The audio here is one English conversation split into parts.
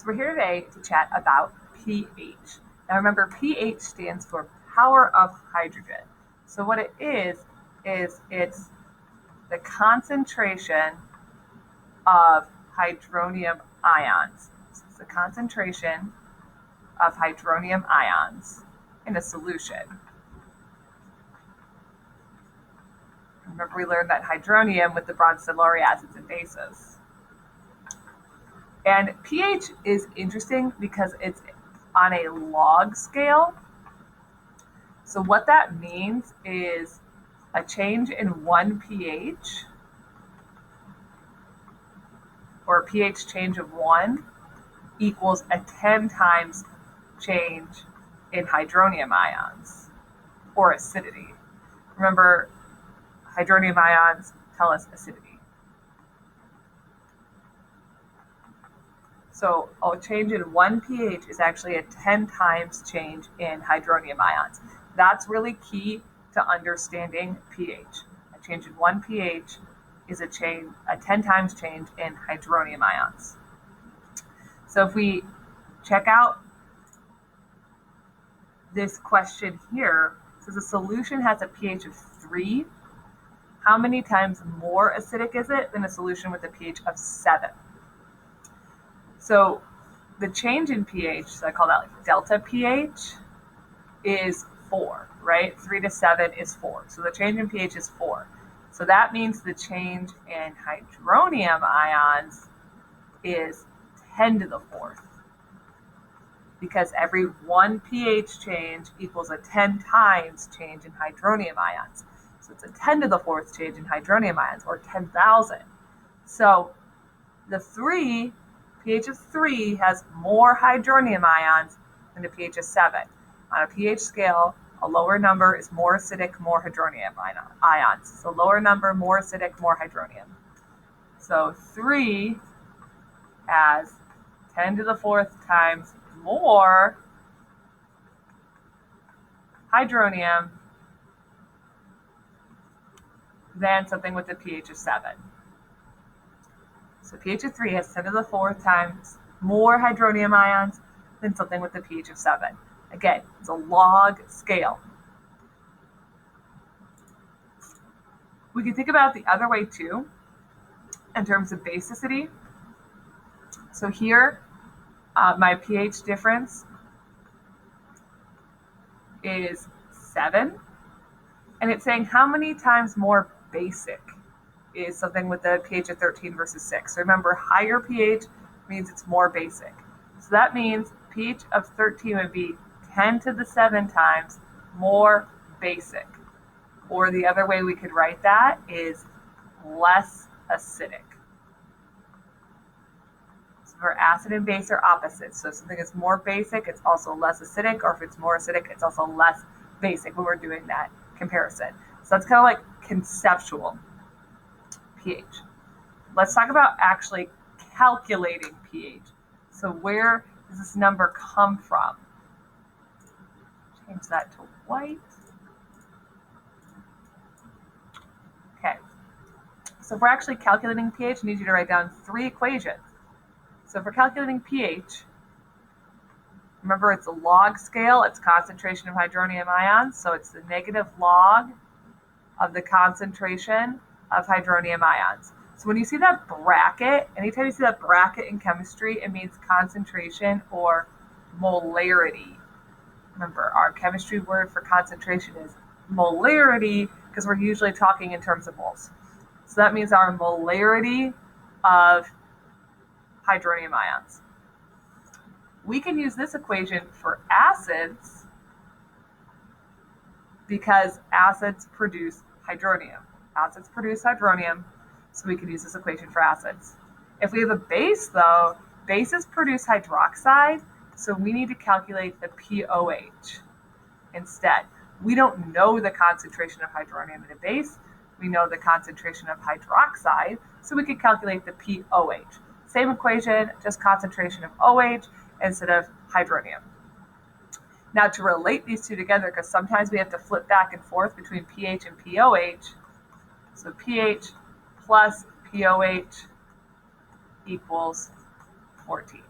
So we're here today to chat about pH. Now remember, pH stands for power of hydrogen. So what it is it's the concentration of hydronium ions. So it's the concentration of hydronium ions in a solution. Remember, we learned that hydronium with the bronzosiliary acids and bases. And pH is interesting because it's on a log scale. So what that means is a change in one pH, or a pH change of 1, equals a 10 times change in hydronium ions, or acidity. Remember, hydronium ions tell us acidity. So a change in 1 pH is actually a 10 times change in hydronium ions. That's really key to understanding pH. A change in 1 pH is a 10 times change in hydronium ions. So if we check out this question here, it says a solution has a pH of 3. How many times more acidic is it than a solution with a pH of 7? So the change in pH, so I call that like delta pH, is 4, right? 3 to 7 is 4. So the change in pH is 4. So that means the change in hydronium ions is 10 to the 4th. Because every 1 pH change equals a 10 times change in hydronium ions. So it's a 10 to the 4th change in hydronium ions, or 10,000. So the pH of 3 has more hydronium ions than a pH of 7. On a pH scale, a lower number is more acidic, more hydronium ions. So lower number, more acidic, more hydronium. So 3 has 10 to the 4th times more hydronium than something with a pH of 7. So pH of 3 has 10 to the 4th times more hydronium ions than something with a pH of 7. Again, it's a log scale. We can think about it the other way too, in terms of basicity. So here, my pH difference is 7, and it's saying how many times more basic is something with a pH of 13 versus 6. So remember, higher pH means it's more basic. So that means pH of 13 would be 10 to the 7 times more basic. Or the other way we could write that is less acidic. So for acid and base are opposites. So if something is more basic, it's also less acidic, or if it's more acidic, it's also less basic when we're doing that comparison. So that's kind of like conceptual pH. Let's talk about actually calculating pH. So where does this number come from? Change that to white. Okay. So if we're actually calculating pH, I need you to write down 3 equations. So if we're calculating pH, remember it's a log scale, it's concentration of hydronium ions, so it's the negative log of the concentration of hydronium ions. So when you see that bracket, anytime you see that bracket in chemistry, it means concentration or molarity. Remember, our chemistry word for concentration is molarity, because we're usually talking in terms of moles. So that means our molarity of hydronium ions. We can use this equation for acids because acids produce hydronium. Acids produce hydronium, so we can use this equation for acids. If we have a base, though, bases produce hydroxide, so we need to calculate the pOH instead. We don't know the concentration of hydronium in a base. We know the concentration of hydroxide, so we could calculate the pOH. Same equation, just concentration of OH instead of hydronium. Now to relate these two together, because sometimes we have to flip back and forth between pH and pOH, so pH plus pOH equals 14.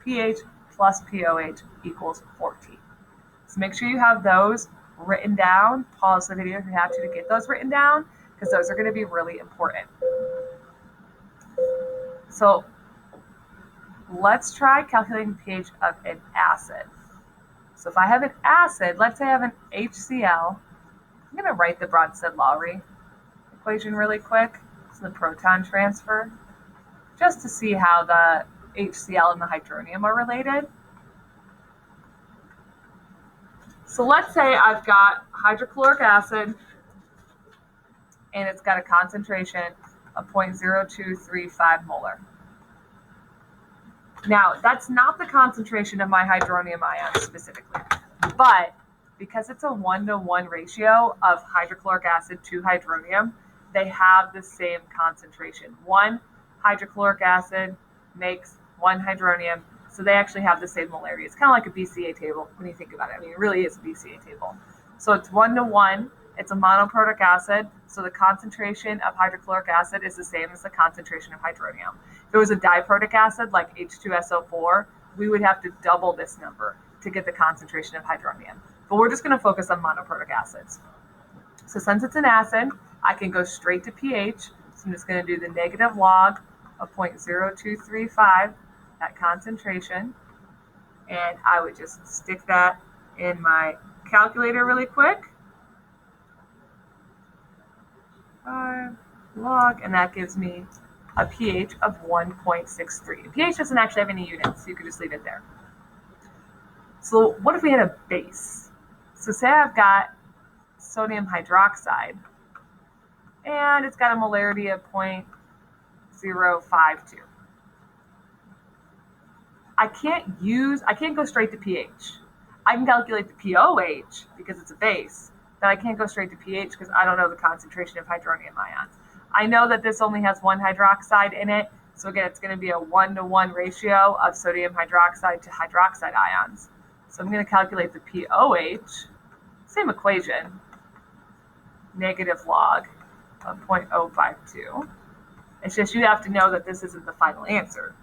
pH plus pOH equals 14. So make sure you have those written down. Pause the video if you have to get those written down, because those are going to be really important. So let's try calculating the pH of an acid. So if I have an acid, let's say I have an HCl, I'm going to write the Bronsted-Lowry equation really quick. So the proton transfer, just to see how the HCl and the hydronium are related. So let's say I've got hydrochloric acid and it's got a concentration of 0.0235 molar. Now, that's not the concentration of my hydronium ions specifically, but because it's a 1-to-1 ratio of hydrochloric acid to hydronium, they have the same concentration. One hydrochloric acid makes one hydronium, so they actually have the same molarity. It's kind of like a BCA table when you think about it. I mean, it really is a BCA table. So it's 1-to-1. It's a monoprotic acid, so the concentration of hydrochloric acid is the same as the concentration of hydronium. If it was a diprotic acid like H2SO4, we would have to double this number to get the concentration of hydronium. But we're just going to focus on monoprotic acids. So since it's an acid, I can go straight to pH. So I'm just going to do the negative log of 0.0235, that concentration. And I would just stick that in my calculator really quick. Log, and that gives me a pH of 1.63. pH doesn't actually have any units, so you could just leave it there. So what if we had a base? So say I've got sodium hydroxide, and it's got a molarity of 0.052. I can't go straight to pH. I can calculate the pOH because it's a base, but I can't go straight to pH because I don't know the concentration of hydronium ions. I know that this only has one hydroxide in it, so again, it's going to be a 1-to-1 ratio of sodium hydroxide to hydroxide ions. So I'm going to calculate the pOH, same equation, negative log of 0.052. It's just you have to know that this isn't the final answer.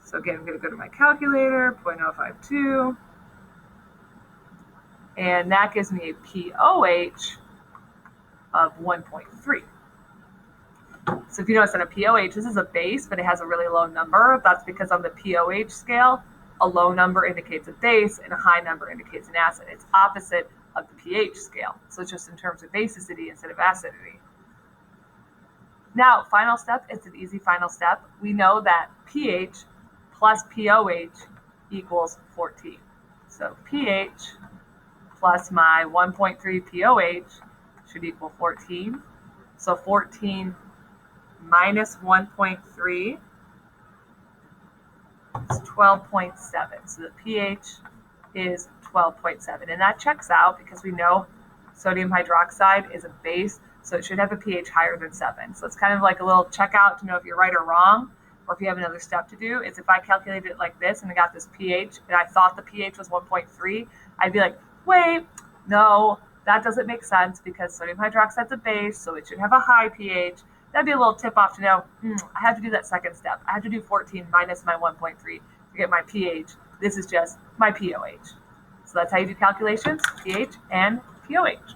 So again, I'm going to go to my calculator, 0.052. And that gives me a pOH of 1.3. So if you notice on a pOH, this is a base, but it has a really low number. That's because on the pOH scale, a low number indicates a base and a high number indicates an acid. It's opposite of the pH scale. So it's just in terms of basicity instead of acidity. Now, final step, it's an easy final step. We know that pH plus pOH equals 14. So pH plus my 1.3 pOH should equal 14. So 14 minus 1.3 is 12.7. So the pH is 12.7. And that checks out because we know sodium hydroxide is a base, so it should have a pH higher than 7. So it's kind of like a little checkout to know if you're right or wrong, or if you have another step to do. It's if I calculated it like this and I got this pH and I thought the pH was 1.3, I'd be like, wait, no, that doesn't make sense because sodium hydroxide's a base, so it should have a high pH. That'd be a little tip off to know, I have to do that second step. I have to do 14 minus my 1.3 to get my pH. This is just my pOH. So that's how you do calculations, pH and pOH.